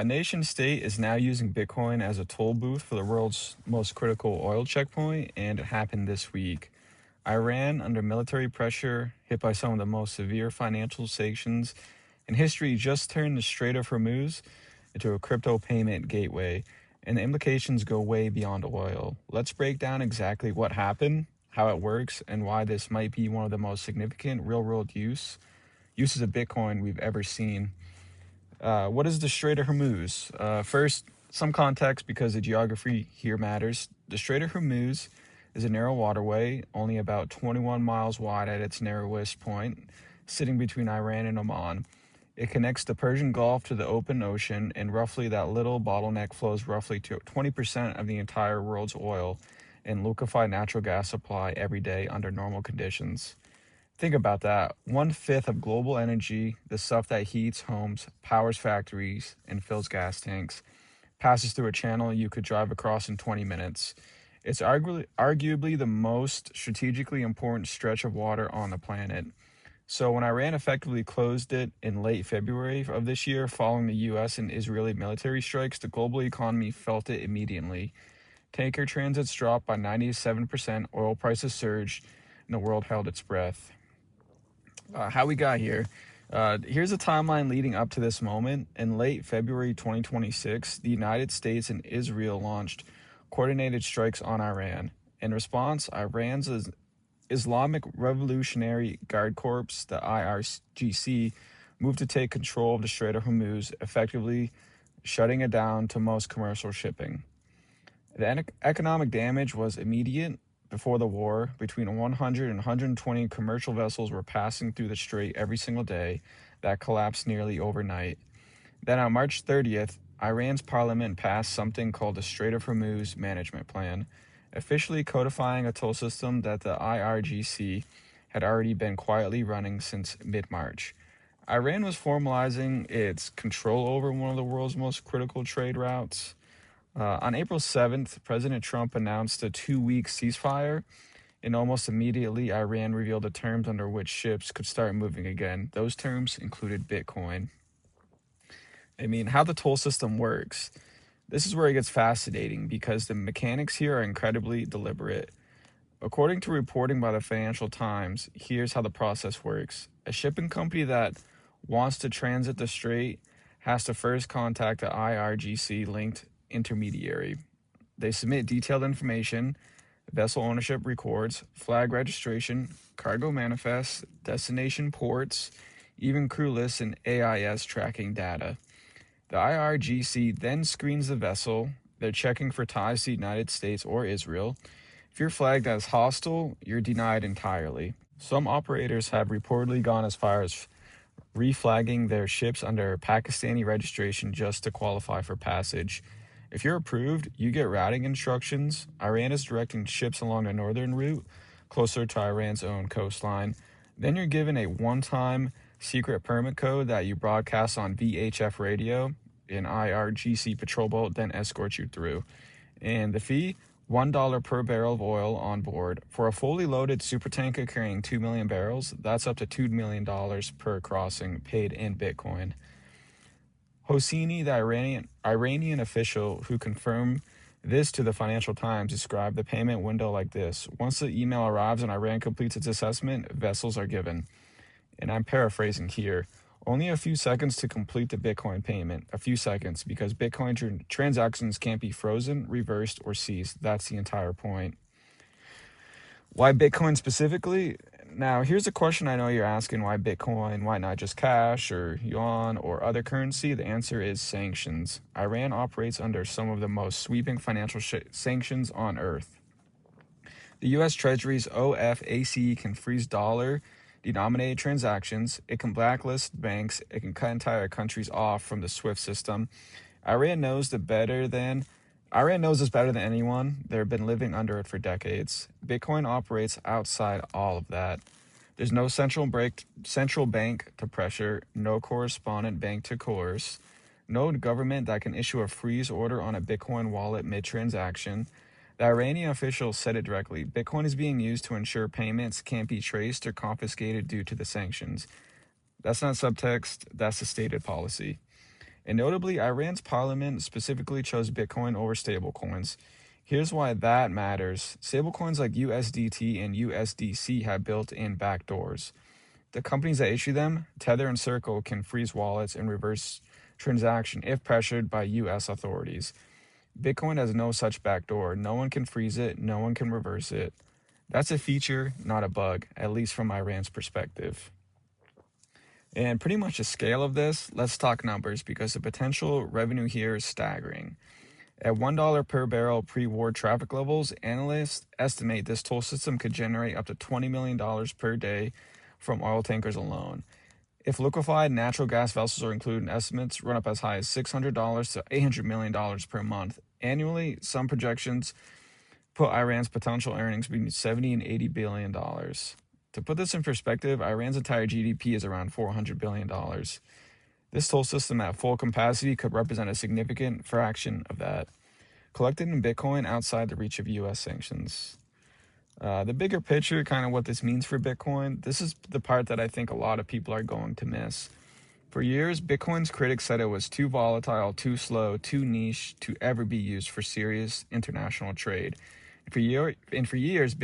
Nation state is now using Bitcoin as a toll booth for the world's most critical oil checkpoint, and it happened this week. Iran, under military pressure, hit by some of the most severe financial sanctions in history, just turned the Strait of Hormuz into a crypto payment gateway, and the implications go way beyond oil. Let's break down exactly what happened, how it works, and why this might be one of the most significant real-world uses of Bitcoin we've ever seen. What is the Strait of Hormuz? First, some context because the geography here matters. The Strait of Hormuz is a narrow waterway, only about 21 miles wide at its narrowest point, sitting between Iran and Oman. It connects the Persian Gulf to the open ocean, and roughly that little bottleneck flows roughly to 20% of the entire world's oil and liquefied natural gas supply every day under normal conditions. Think about that. 1/5 of global energy, the stuff that heats homes, powers factories, and fills gas tanks, passes through a channel you could drive across in 20 minutes. It's arguably the most strategically important stretch of water on the planet. So when Iran effectively closed it in late February of this year, following the US and Israeli military strikes, the global economy felt it immediately. Tanker transits dropped by 97%, oil prices surged, and the world held its breath. How we got here. Here's a timeline leading up to this moment. In late February 2026, the United States and Israel launched coordinated strikes on Iran. In response, Iran's Islamic Revolutionary Guard Corps, the IRGC, moved to take control of the Strait of Hormuz, effectively shutting it down to most commercial shipping. The economic damage was immediate. Before the war, between 100 and 120 commercial vessels were passing through the strait every single day. That collapsed nearly overnight. Then on March 30th, Iran's parliament passed something called the Strait of Hormuz Management Plan, officially codifying a toll system that the IRGC had already been quietly running since mid-March. Iran was formalizing its control over one of the world's most critical trade routes. On April 7th, President Trump announced a 2-week ceasefire, and almost immediately, Iran revealed the terms under which ships could start moving again. Those terms included Bitcoin. How the toll system works. This is where it gets fascinating because the mechanics here are incredibly deliberate. According to reporting by the Financial Times, here's how the process works. A shipping company that wants to transit the strait has to first contact the IRGC-linked intermediary. They submit detailed information, vessel ownership records, flag registration, cargo manifests, destination ports, even crew lists and AIS tracking data. The IRGC then screens the vessel. They're checking for ties to the United States or Israel. If you're flagged as hostile, you're denied entirely. Some operators have reportedly gone as far as reflagging their ships under Pakistani registration just to qualify for passage. If you're approved, you get routing instructions. Iran is directing ships along the northern route, closer to Iran's own coastline. Then you're given a one-time secret permit code that you broadcast on VHF radio. An IRGC patrol boat then escorts you through. And the fee, $1 per barrel of oil on board. For a fully loaded supertanker carrying 2 million barrels, that's up to $2 million per crossing, paid in Bitcoin. Hosseini, the Iranian official who confirmed this to the Financial Times, described the payment window like this. Once the email arrives and Iran completes its assessment, vessels are given. And I'm paraphrasing here. Only a few seconds to complete the Bitcoin payment. A few seconds, because Bitcoin transactions can't be frozen, reversed, or seized. That's the entire point. Why Bitcoin specifically? Now, here's a question I know you're asking. Why Bitcoin? Why not just cash or yuan or other currency? The answer is sanctions. Iran operates under some of the most sweeping financial sanctions on earth. The U.S. Treasury's OFAC can freeze dollar-denominated transactions. It can blacklist banks. It can cut entire countries off from the SWIFT system. Iran knows this better than anyone. They've been living under it for decades. Bitcoin operates outside all of that. There's no central bank to pressure, no correspondent bank to coerce, no government that can issue a freeze order on a Bitcoin wallet mid-transaction. The Iranian official said it directly. Bitcoin is being used to ensure payments can't be traced or confiscated due to the sanctions. That's not subtext, that's the stated policy. And notably, Iran's parliament specifically chose Bitcoin over stablecoins. Here's why that matters. Stablecoins like USDT and USDC have built-in backdoors. The companies that issue them, Tether and Circle, can freeze wallets and reverse transaction if pressured by US authorities. Bitcoin has no such backdoor. No one can freeze it, no one can reverse it. That's a feature, not a bug, at least from Iran's perspective. And pretty much the scale of this, let's talk numbers because the potential revenue here is staggering. At $1 per barrel pre-war traffic levels, analysts estimate this toll system could generate up to $20 million per day from oil tankers alone. If liquefied natural gas vessels are included in estimates, run up as high as $600 to $800 million per month. Annually, some projections put Iran's potential earnings between $70 and $80 billion. To put this in perspective, Iran's entire GDP is around $400 billion. This toll system at full capacity could represent a significant fraction of that, collected in Bitcoin outside the reach of U.S. sanctions. The bigger picture, kind of what this means for Bitcoin, this is the part that I think a lot of people are going to miss. For years, Bitcoin's critics said it was too volatile, too slow, too niche to ever be used for serious international trade. And for years, Bitcoin